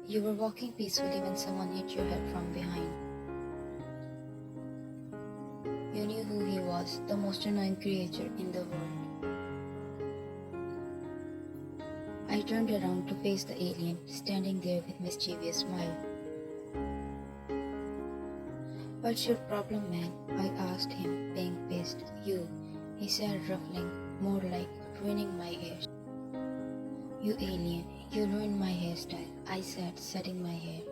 You were walking peacefully when someone hit your head from behind. You knew who he was, the most annoying creature in the world. I turned around to face the alien, standing there with mischievous smile. "What's your problem, man?" I asked him, being pissed. "You," he said, ruffling, more like ruining my hair. "You alien, you ruined my hairstyle," I said, setting my hair.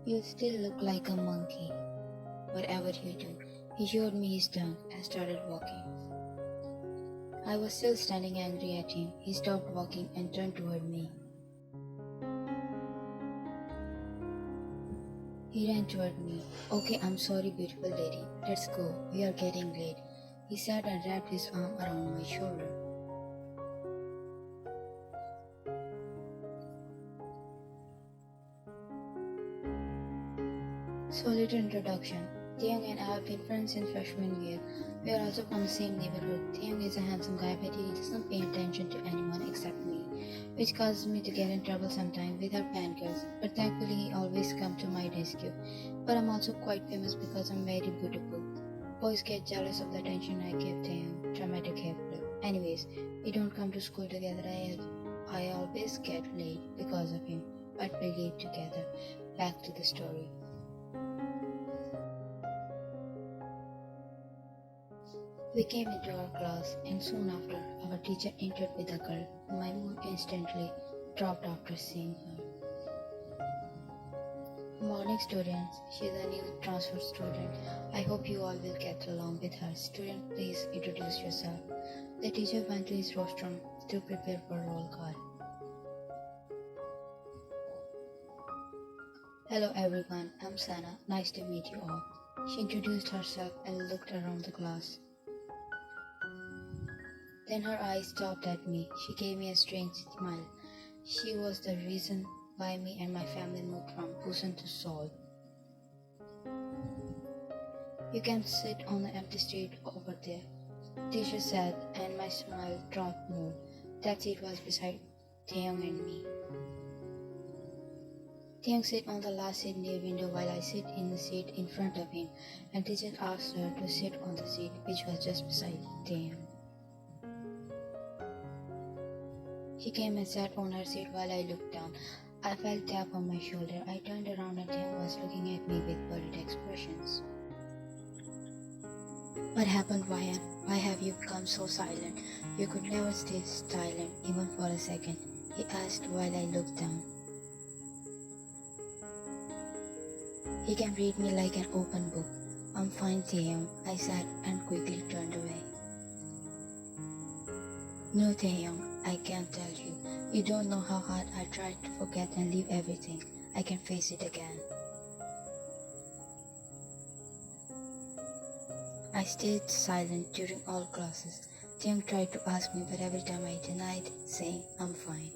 "You still look like a monkey. Whatever you do." He showed me his tongue and started walking. I was still standing angry at him. He stopped walking and turned toward me. He ran toward me. "Okay, I'm sorry, beautiful lady. Let's go. We are getting late." He said and wrapped his arm around my shoulder. So, little introduction. Taehyung and I have been friends since freshman year. We are also from the same neighborhood. Taehyung is a handsome guy, but he doesn't pay attention to anyone except me, which causes me to get in trouble sometimes with our fangirls. But thankfully, he always comes to my rescue. But I'm also quite famous because I'm very beautiful. Boys get jealous of the attention I give Taehyung. Dramatic hair flip. Anyways, we don't come to school together. I always get late because of him, but we leave together. Back to the story. We came into our class, and soon after, our teacher entered with a girl. My mood instantly dropped after seeing her. "Morning, students. She's a new transfer student. I hope you all will get along with her. Student, please introduce yourself." The teacher went to his rostrum to prepare for roll call. "Hello everyone, I'm Sana. Nice to meet you all." She introduced herself and looked around the class. Then her eyes stopped at me. She gave me a strange smile. She was the reason why me and my family moved from Busan to Seoul. "You can sit on the empty street over there," teacher said, and my smile dropped more. That seat was beside Taehyung and me. Taehyung sit on the last seat near window while I sit in the seat in front of him, and teacher asked her to sit on the seat which was just beside Taehyung. She came and sat on her seat while I looked down. I felt tap on my shoulder. I turned around and Taehyung was looking at me with worried expressions. "What happened, Ryan? Why have you become so silent? You could never stay silent even for a second," he asked while I looked down. "He can read me like an open book." "I'm fine, Taehyung," I said and quickly turned away. "No, Taehyung, I can't tell you. You don't know how hard I tried to forget and leave everything. I can face it again." I stayed silent during all classes. Taehyung tried to ask me, but every time I denied, saying I'm fine.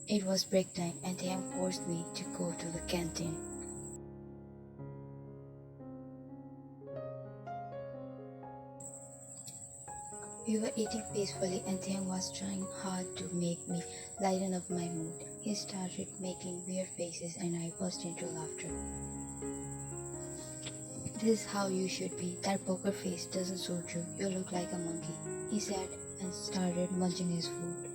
It was break time and Taehyung forced me to go to the canteen. We were eating peacefully and Taehyung was trying hard to make me lighten up my mood. He started making weird faces and I burst into laughter. "This is how you should be. That poker face doesn't suit you. You look like a monkey," he said and started munching his food.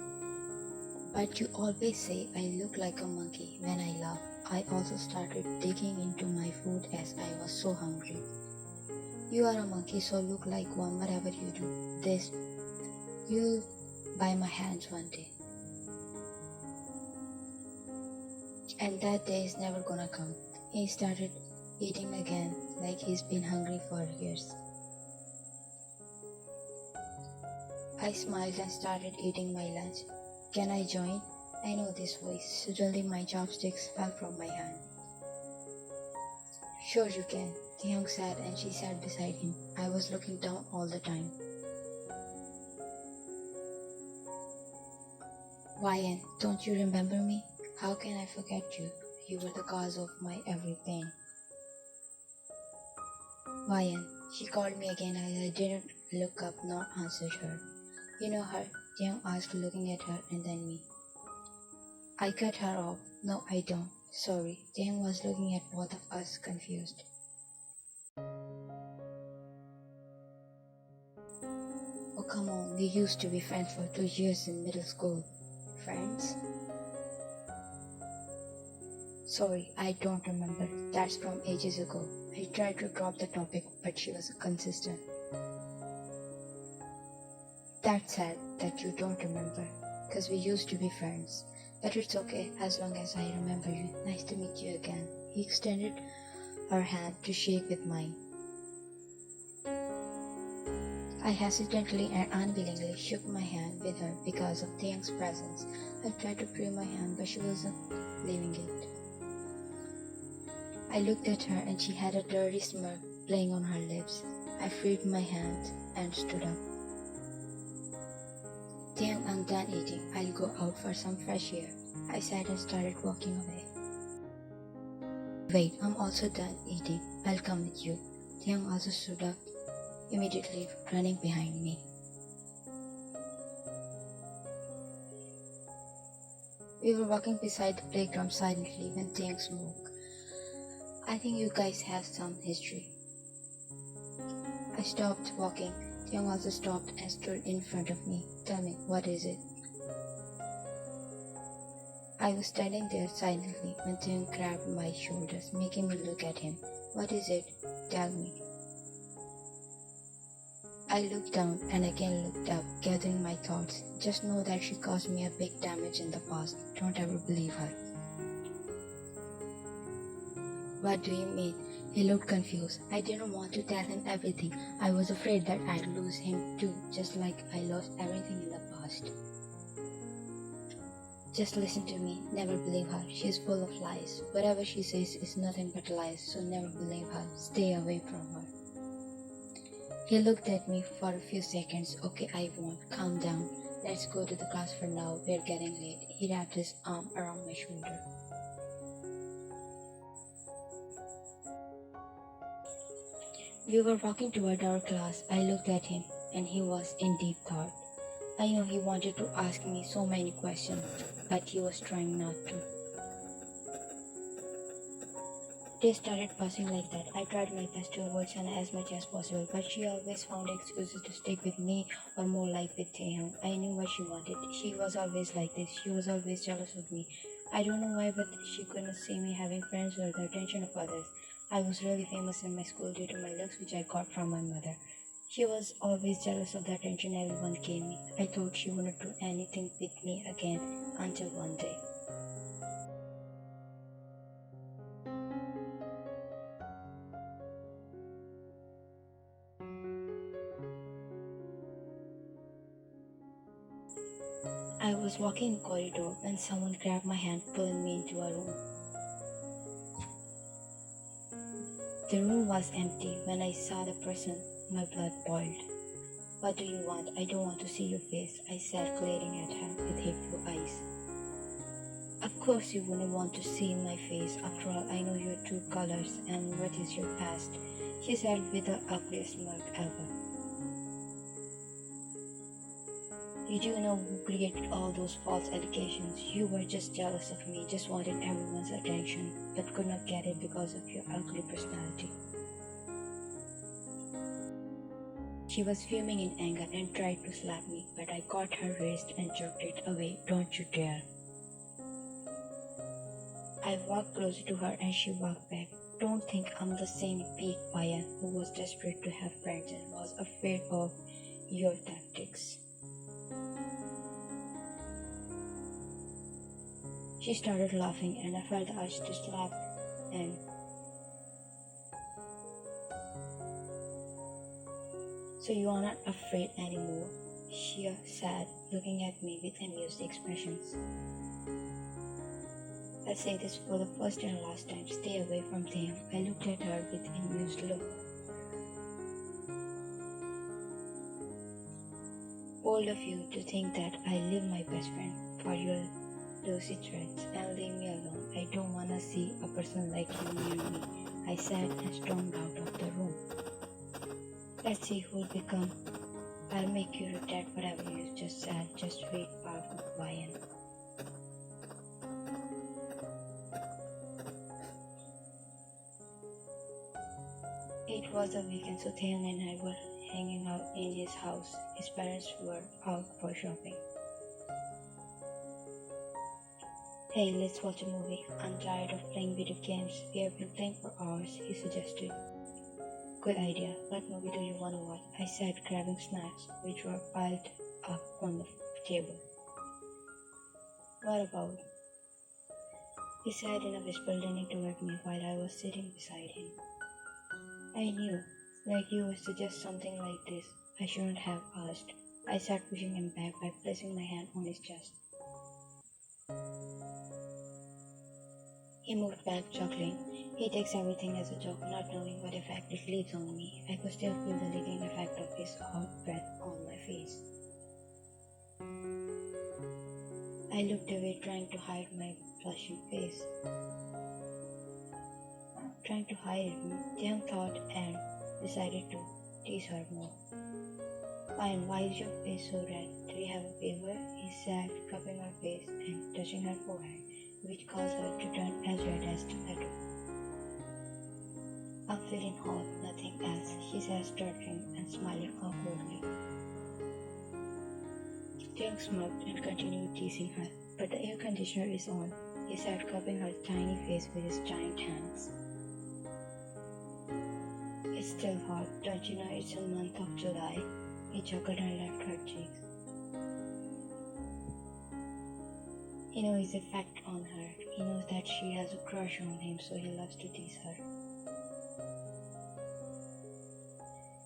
"But you always say I look like a monkey when I laugh." I also started digging into my food as I was so hungry. "You are a monkey, so look like one whatever you do. This, you'll buy my hands one day. And that day is never gonna come." He started eating again like he's been hungry for years. I smiled and started eating my lunch. "Can I join?" I know this voice. Suddenly my chopsticks fell from my hand. "Sure you can," Taehyung said and she sat beside him. I was looking down all the time. "Ryan, don't you remember me?" "How can I forget you? You were the cause of my every pain." "Ryan," she called me again as I didn't look up nor answered her. You know her? Taehyung asked, looking at her and then me. I cut her off. No, I don't. Sorry. Taehyung was looking at both of us, confused. Oh, come on. We used to be friends for 2 years in middle school. Friends? Sorry, I don't remember. That's from ages ago. I tried to drop the topic, but she was consistent. That's sad that you don't remember, because we used to be friends. But it's okay, as long as I remember you. Nice to meet you again. He extended her hand to shake with mine. I hesitantly and unwillingly shook my hand with her because of Taehyung's presence. I tried to free my hand, but she wasn't leaving it. I looked at her and she had a dirty smirk playing on her lips. I freed my hand and stood up. Taehyung, I'm done eating. I'll go out for some fresh air. I said and started walking away. Wait, I'm also done eating. I'll come with you. Taehyung also stood up, immediately running behind me. We were walking beside the playground silently when Taehyung spoke. I think you guys have some history. I stopped walking. Taehyung also stopped and stood in front of me. Tell me, what is it? I was standing there silently when Taehyung grabbed my shoulders, making me look at him. What is it? Tell me. I looked down and again looked up, gathering my thoughts. Just know that she caused me a big damage in the past. Don't ever believe her. What do you mean? He looked confused. I didn't want to tell him everything. I was afraid that I'd lose him too, just like I lost everything in the past. Just listen to me. Never believe her. She is full of lies. Whatever she says is nothing but lies, so never believe her. Stay away from her. He looked at me for a few seconds. Okay, I won't. Calm down. Let's go to the class for now. We're getting late. He wrapped his arm around my shoulder. We were walking toward our class. I looked at him, and he was in deep thought. I knew he wanted to ask me so many questions, but he was trying not to. Days started passing like that. I tried my best to avoid Sana as much as possible, but she always found excuses to stick with me or more like with Taehyung. I knew what she wanted. She was always like this. She was always jealous of me. I don't know why, but she couldn't see me having friends or the attention of others. I was really famous in my school due to my looks, which I got from my mother. She was always jealous of the attention everyone gave me. I thought she wouldn't do anything with me again until one day. I was walking in the corridor when someone grabbed my hand, pulling me into a room. The room was empty. When I saw the person, my blood boiled. What do you want? I don't want to see your face, I said, glaring at her with hateful eyes. Of course you wouldn't want to see my face. After all, I know your true colors and what is your past, she said with the ugliest smirk ever. You do know who created all those false allegations. You were just jealous of me, just wanted everyone's attention, but could not get it because of your ugly personality. She was fuming in anger and tried to slap me, but I caught her wrist and jerked it away. Don't you dare. I walked closer to her and she walked back. Don't think I'm the same weak payan who was desperate to have friends and was afraid of your tactics. She started laughing and I felt the urge to slap and so you are not afraid anymore, she said, looking at me with amused expressions. I'll say this for the first and last time, stay away from Taehyung. I looked at her with an amused look. Bold of you to think that I leave my best friend for your lousy threats and leave me alone. I don't wanna see a person like you near me, I said and stormed out of the room. Let's see who'll become. I'll make you regret whatever you just sat, just wait, parked with Ryan. It was a weekend, so Taehyung and I were hanging out in his house. His parents were out for shopping. Hey, let's watch a movie. I'm tired of playing video games. We have been playing for hours, he suggested. Good idea. What movie do you want to watch? I said, grabbing snacks, which were piled up on the table. What about? He said in a whisper, leaning toward me while I was sitting beside him. I knew, like you would suggest something like this. I shouldn't have asked. I sat pushing him back by placing my hand on his chest. He moved back, chuckling. He takes everything as a joke, not knowing what effect it leaves on me. I could still feel the lingering effect of his hot breath on my face. I looked away, trying to hide my blushing face. Trying to hide it, Taehyung thought and decided to tease her more. Fine, why is your face so red? Do you have a fever? He said, cupping her face and touching her forehead, which caused her to turn as red as tomato. I'm feeling hot, nothing else, she said, stuttering and smiling awkwardly. Taehyung smirked and continued teasing her. But the air conditioner is on, he said, cupping her tiny face with his giant hands. It's still hot, don't you know it's the month of July? He chuckled and left her cheeks. He knows his effect on her. He knows that she has a crush on him, so he loves to tease her.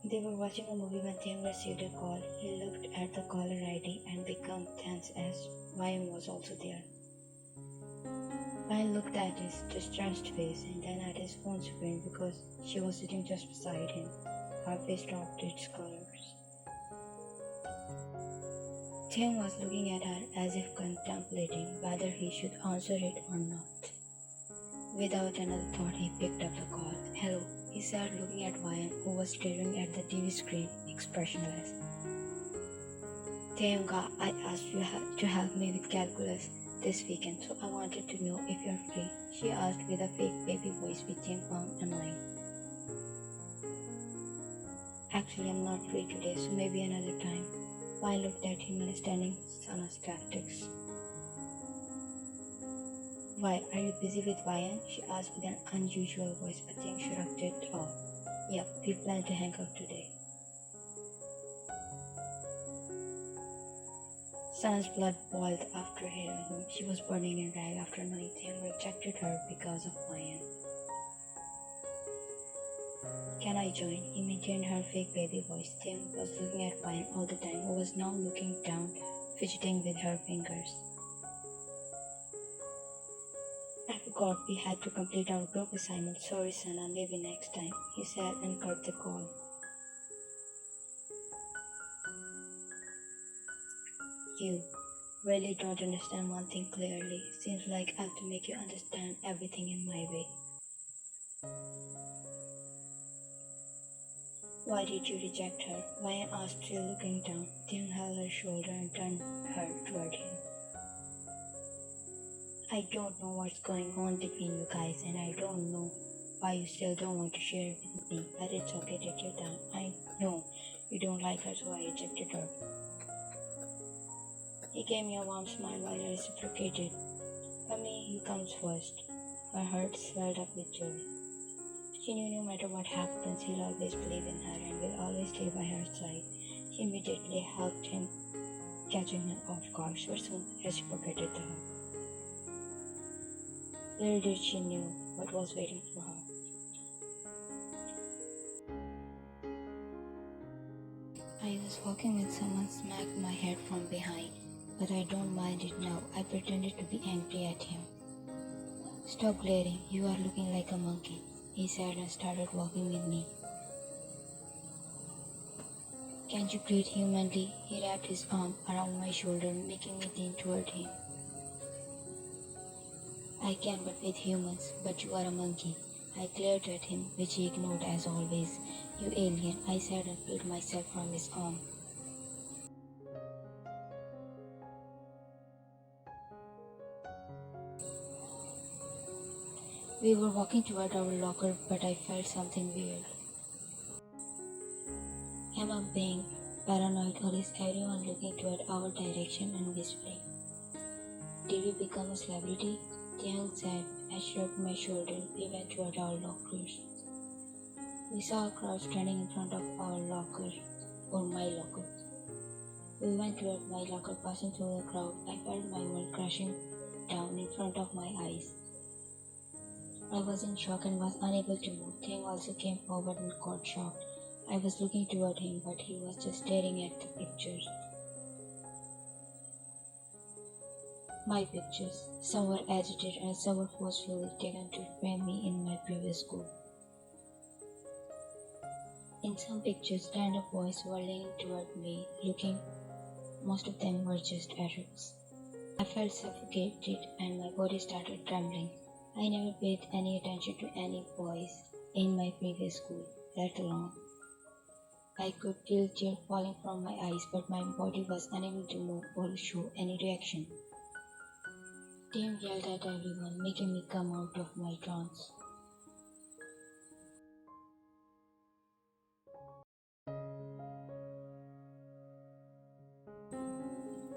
They were watching a movie when Taehyung received a call. He looked at the caller ID and became tense as Ryan was also there. Ryan looked at his distressed face and then at his phone screen because she was sitting just beside him. Her face dropped its colors. Taehyung was looking at her as if contemplating whether he should answer it or not. Without another thought, he picked up the call. Hello, he said, looking at Ryan, who was staring at the TV screen, expressionless. Taehyung, I asked you to help me with calculus this weekend, so I wanted to know if you're free, she asked with a fake baby voice which Taehyung found annoying. Actually, I'm not free today, so maybe another time. I looked at him, understanding Sana's tactics. Why, are you busy with Ryan? She asked with an unusual voice, but Taehyung shrugged it off. Yep, we plan to hang out today. Sana's blood boiled after hearing him. She was burning in rage after knowing Taehyung rejected her because of Ryan. Can I join? He maintained her fake baby voice. Taehyung was looking at Ryan all the time, who was now looking down, fidgeting with her fingers. I forgot we had to complete our group assignment. Sorry, Sana, maybe next time, he said and cut the call. You really don't understand one thing clearly. Seems like I have to make you understand everything in my way. Why did you reject her? Ryan asked, still looking down. Taehyung held her shoulder and turned her toward him. I don't know what's going on between you guys, and I don't know why you still don't want to share it with me, but it's okay, take your time. I know you don't like her, so I rejected her. He gave me a warm smile while I reciprocated. For me, you comes first. Her heart swelled up with joy. She knew no matter what happens, he'll always believe in her and will always stay by her side. She immediately hugged him, catching him off guard, so soon reciprocated the hug. Little did she knew what was waiting for her. I was walking when someone smacked my head from behind, but I don't mind it now. I pretended to be angry at him. Stop glaring, you are looking like a monkey, he said and started walking with me. Can't you breathe humanly? He wrapped his arm around my shoulder, making me lean toward him. I can, but with humans, but you are a monkey. I glared at him, which he ignored as always. You alien, I said and pulled myself from his arm. We were walking toward our locker, but I felt something weird. Am I being paranoid, or is everyone looking toward our direction and whispering? Did we become a celebrity? Taehyung said. I shrugged my shoulder. We went toward our lockers. We saw a crowd standing in front of our locker, or my locker. We went toward my locker, passing through the crowd. I felt my world crashing down in front of my eyes. I was in shock and was unable to move. Taehyung also came forward and got shocked. I was looking toward him, but he was just staring at the pictures. My pictures. Some were agitated and some were forcefully taken to frame me in my previous school. In some pictures, random boys were leaning toward me, looking. Most of them were just adults. I felt suffocated and my body started trembling. I never paid any attention to any boys in my previous school, let alone. I could feel tears falling from my eyes, but my body was unable to move or show any reaction. Tim yelled at everyone, making me come out of my trance.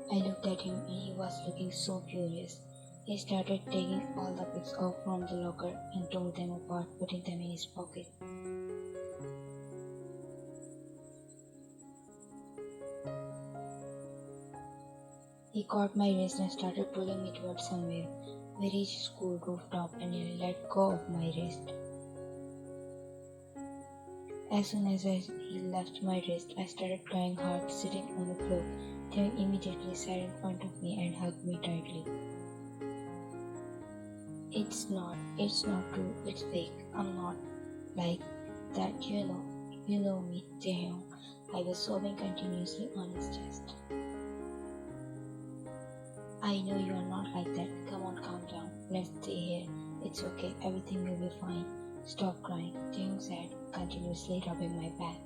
I looked at him and he was looking so furious. He started taking all the pics off from the locker and tore them apart, putting them in his pocket. He caught my wrist and started pulling me towards somewhere. We reached school rooftop and he let go of my wrist. As soon as he left my wrist, I started crying hard, sitting on the floor. He immediately sat in front of me and hugged me tightly. It's not true, it's fake. I'm not like that, You know me, Taehyung. I was sobbing continuously on his chest. I know you are not like that. Come on, calm down. Let's stay here. It's okay. Everything will be fine. Stop crying, Taehyung said, continuously rubbing my back.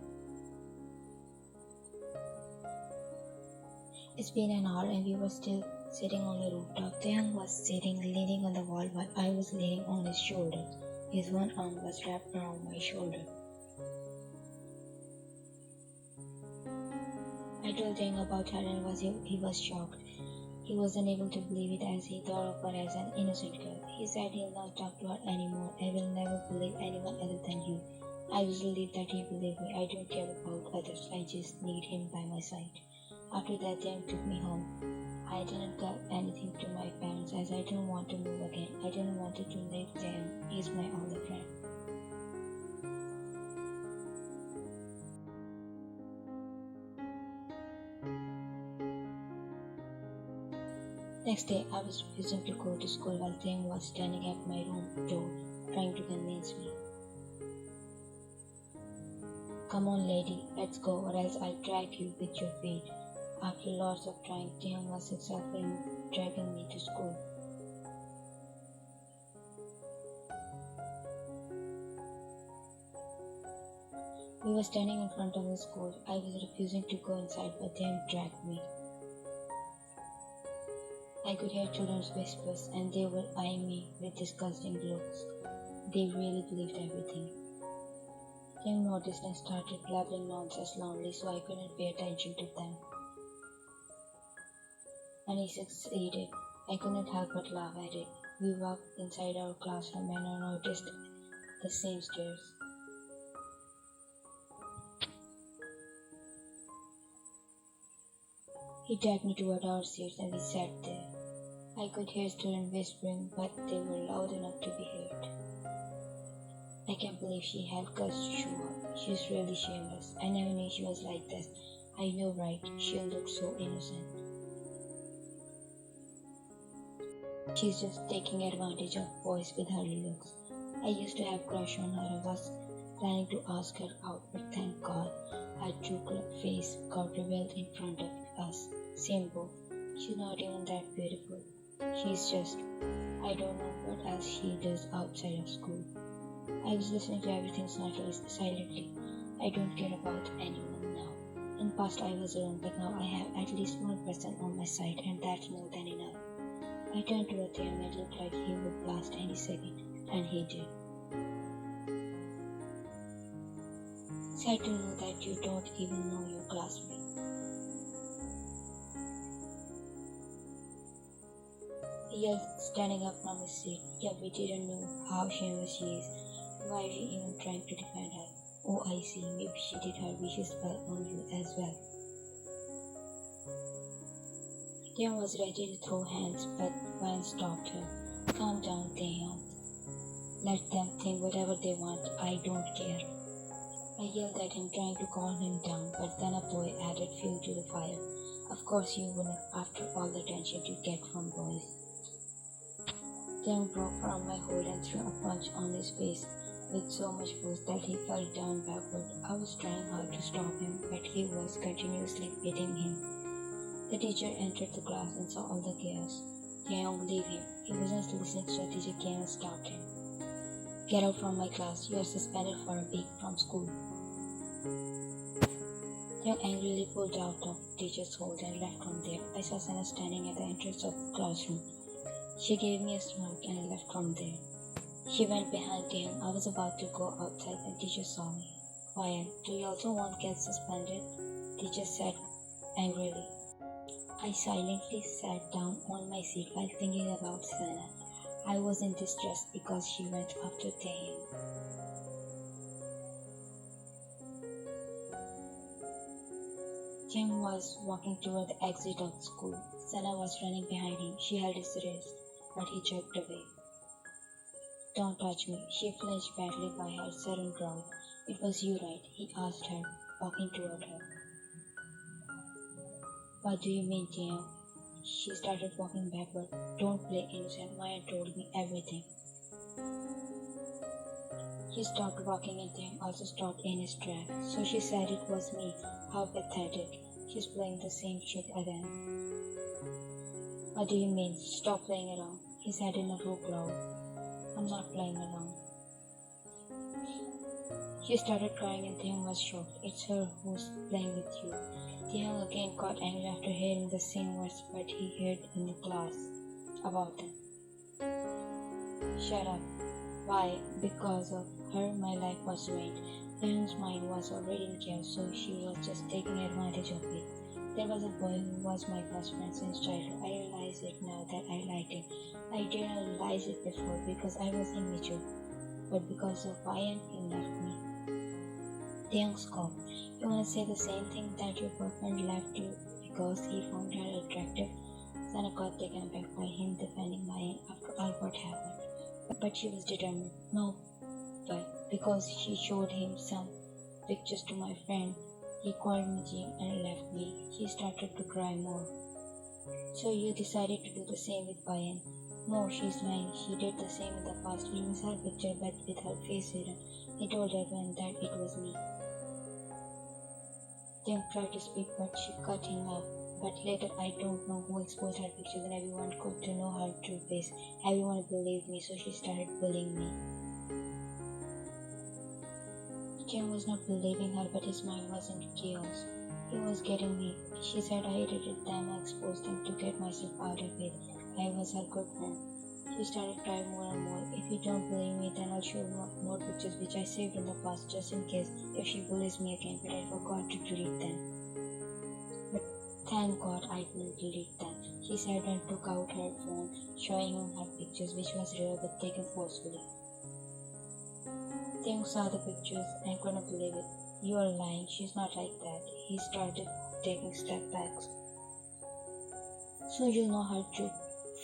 It's been an hour and we were still sitting on the rooftop. Taehyung was sitting leaning on the wall while I was leaning on his shoulder. His one arm was wrapped around my shoulder. I told Taehyung about her and he was shocked. He was unable to believe it as he thought of her as an innocent girl. He said he'll not talk to her anymore. I will never believe anyone other than you. I was relieved that he believed me. I don't care about others. I just need him by my side. After that, Taehyung took me home. I didn't tell anything to my parents as I didn't want to move again. I didn't want to leave Taehyung. He's my only friend. Next day, I was refusing to go to school while Taehyung was standing at my room door, trying to convince me. Come on, lady, let's go, or else I'll drag you with your feet. After lots of trying, Taehyung was successful in dragging me to school. We were standing in front of the school. I was refusing to go inside, but Taehyung dragged me. I could hear children's whispers, and they were eyeing me with disgusting looks. They really believed everything. Taehyung noticed and started blabbering nonsense loudly, so I couldn't pay attention to them. And he succeeded. I couldn't help but laugh at it. We walked inside our classroom and I noticed the same stairs. He dragged me toward our seats and we sat there. I could hear students whispering, but they were loud enough to be heard. I can't believe she had guts to show up. She's really shameless. I never knew she was like this. I know, right? She looked so innocent. She's just taking advantage of boys with her looks. I used to have a crush on her. I was planning to ask her out, but thank God her true face got revealed in front of us. Same boat. She's not even that beautiful. She's just, I don't know what else she does outside of school. I was listening to everything silently. I don't care about anyone now. In past I was alone, but now I have at least one person on my side, and that's more than enough. I turned toward him and looked like he would blast any second. and he did. Sad to know that you don't even know your classmate. He yelled, standing up from his seat. Yeah, we didn't know how shameless she is. Why is she even trying to defend her? Oh, I see. Maybe she did her vicious spell on you as well. Taehyung was ready to throw hands, but Van stopped her. Calm down, Taehyung. Let them think whatever they want. I don't care. I yelled at him, trying to calm him down, but then a boy added fuel to the fire. Of course you wouldn't, after all the attention you get from boys. Taehyung broke from my hold and threw a punch on his face with so much force that he fell down backward. I was trying hard to stop him, but he was continuously beating him. The teacher entered the class and saw all the chaos. Taehyung, leave him. He wasn't listening, so the teacher came and stopped him. Get out from my class. You are suspended for a week from school. Taehyung angrily pulled out of the teacher's hold and left from there. I saw Sana standing at the entrance of the classroom. She gave me a smirk and left from there. She went behind Taehyung. I was about to go outside when the teacher saw me. Why, do you also want get suspended? Teacher said angrily. I silently sat down on my seat while thinking about Sana. I was in distress because she went after Taehyung. Taehyung was walking toward the exit of the school. Sana was running behind him. She held his wrist, but he jerked away. Don't touch me. She flinched badly by her sudden growl. It was you, right? He asked her, walking toward her. What do you mean, Taehyung? She started walking backward. Don't play innocent. Maya told me everything. He stopped walking and Taehyung also stopped in his track. So she said it was me. How pathetic. She's playing the same trick again. What do you mean? Stop playing around. He said in a low growl. I'm not playing around. She started crying and Taehyung was shocked. It's her who's playing with you. Taehyung again got angry after hearing the same words but he heard in the class about them. Shut up. Why? Because of her my life was ruined. Taehyung's mind was already in chaos, so she was just taking advantage of it. There was a boy who was my best friend since childhood. I realize it now that I liked him. I didn't realize it before because I was immature, but because of Ryan, he left me. Taehyung scoffed. You wanna say the same thing that your boyfriend left you because he found her attractive? Sana got taken aback by him defending Ryan after all what happened. But she was determined. No, but because she showed him some pictures to my friend, he called me Jim and left me. She started to cry more. So you decided to do the same with Ryan? No, she's lying. She did the same in the past, leaving her picture but with her face hidden. He told everyone that it was me. Taehyung tried to speak but she cut him off. But later I don't know who exposed her pictures and everyone got to know her true face. Everyone believed me, so she started bullying me. Taehyung was not believing her, but his mind was in chaos. He was getting me. She said I hated them and exposed them to get myself out of it. I was her good friend. She started crying more and more. If you don't believe me, then I'll show you more pictures which I saved in the past just in case if she bullies me again, but I forgot to delete them. But thank God I didn't delete them, she said and took out her phone, showing him her pictures which was real but taken forcefully. Taehyung saw the pictures and couldn't believe it. You are lying, she's not like that. He started taking step backs. So you know her true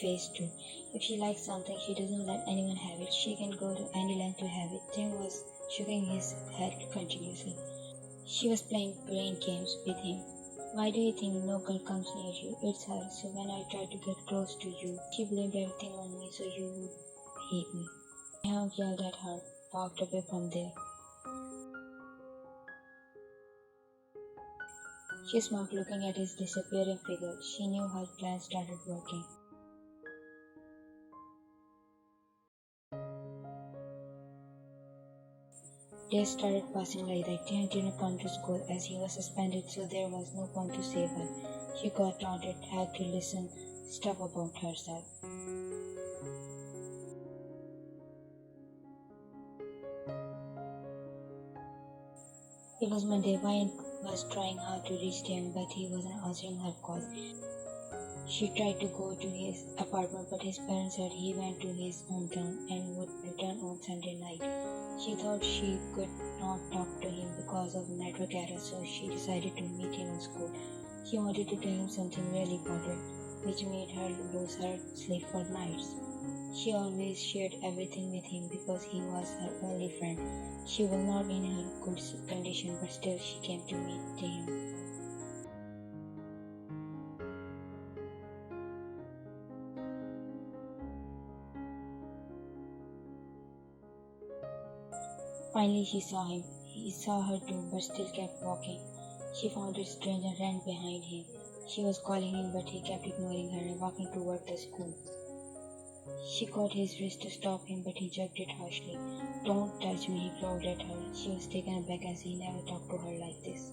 face too. If she likes something, she doesn't let anyone have it. She can go to any length to have it. Taehyung was shaking his head continuously. She was playing brain games with him. Why do you think no girl comes near you? It's her. So when I tried to get close to you, she blamed everything on me so you would hate me. Taehyung yelled at her, walked away from there. She smiled looking at his disappearing figure. She knew her plan started working. Days started passing like that. Taehyung didn't come to school as he was suspended, so there was no one to save her. She got taunted, had to listen stuff about herself. It was Monday. Ryan was trying hard to reach him, but he wasn't answering her calls. She tried to go to his apartment, but his parents said he went to his hometown and would return on Sunday night. She thought she could not talk to him because of network error, so she decided to meet him in school. She wanted to tell him something really important, which made her lose her sleep for nights. She always shared everything with him because he was her only friend. She was not in her good condition, but still she came to meet him. Finally, she saw him. He saw her too, but still kept walking. She found it strange and ran behind him. She was calling him, but he kept ignoring her and walking toward the school. She caught his wrist to stop him, but he jerked it harshly. "Don't touch me," he growled at her. She was taken aback as he never talked to her like this.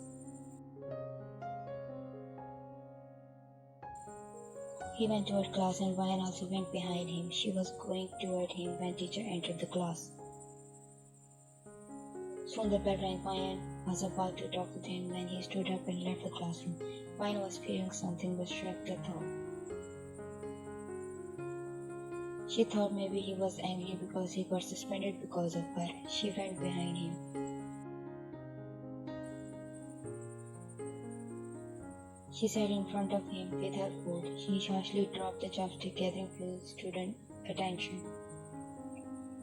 He went toward class and Ryan also went behind him. She was going toward him when teacher entered the class. Soon the bell rang. Ryan was about to talk with him when he stood up and left the classroom. Ryan was fearing something but shrugged the thought. She thought maybe he was angry because he got suspended because of her. She went behind him. She sat in front of him with her food. She harshly dropped the chopstick, gathering full student attention.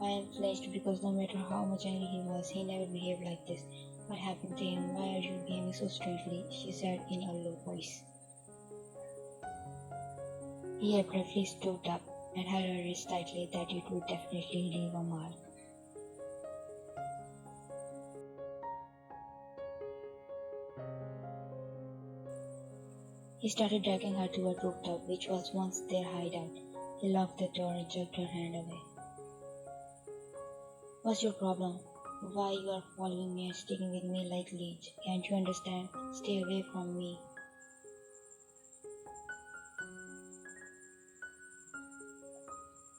Ryan flinched because no matter how much angry he was, he never behaved like this. "What happened to him? Why are you behaving so strangely?" she said in a low voice. He abruptly stood up and held her wrist tightly that it would definitely leave a mark. He started dragging her to a rooftop, which was once their hideout. He locked the door and jerked her hand away. "What's your problem? Why you are following me and sticking with me like leech? Can't you understand? Stay away from me."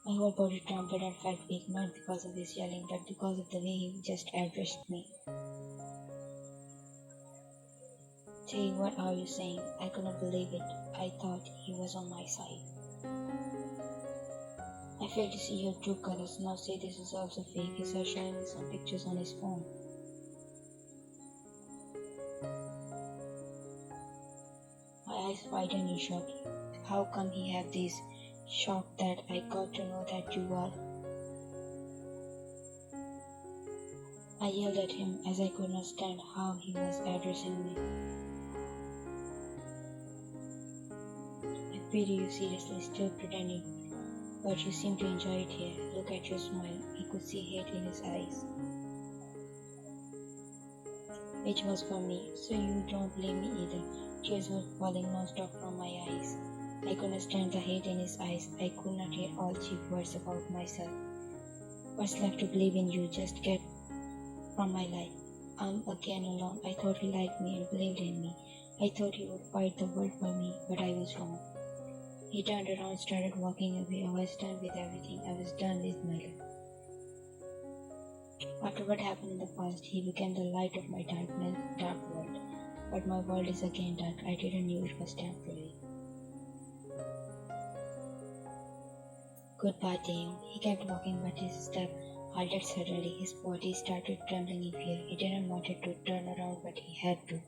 My whole body trembled and felt weak, not because of his yelling, but because of the way he just addressed me. "Tay, what are you saying?" I couldn't believe it. I thought he was on my side. "I failed to see your true colors. Now say this is also fake." He started showing me some pictures on his phone. My eyes widened in shock. How come he had these? Shocked that I got to know that you are. I yelled at him as I could not stand how he was addressing me. "I pity you seriously, still pretending. But you seem to enjoy it here. Look at your smile." I could see hate in his eyes. Which was for me, so you don't blame me either. Tears were falling non-stop from my eyes. I couldn't stand the hate in his eyes. I could not hear all cheap words about myself. "What's left to believe in you? Just get from my life." I'm again alone. I thought he liked me and believed in me. I thought he would fight the world for me, but I was wrong. He turned around and started walking away. I was done with everything. I was done with my life. After what happened in the past, he became the light of my dark world. But my world is again dark. I didn't know it was temporary. "Goodbye, Taehyung." He kept walking, but his step halted suddenly. His body started trembling in fear. He didn't want to turn around, but he had to.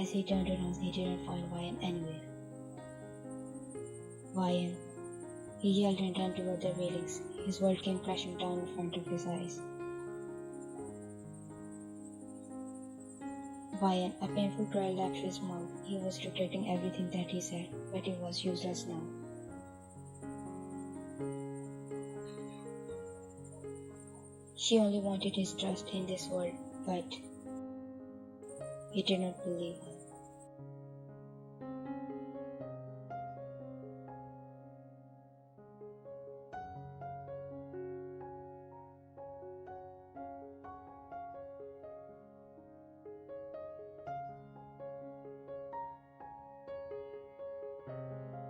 As he turned around, he didn't find Ryan anywhere. "Ryan!" He yelled and ran toward the railings. His world came crashing down in front of his eyes. Ryan! A painful cry left his mouth. He was regretting everything that he said, but it was useless now. She only wanted his trust in this world, but he did not believe her.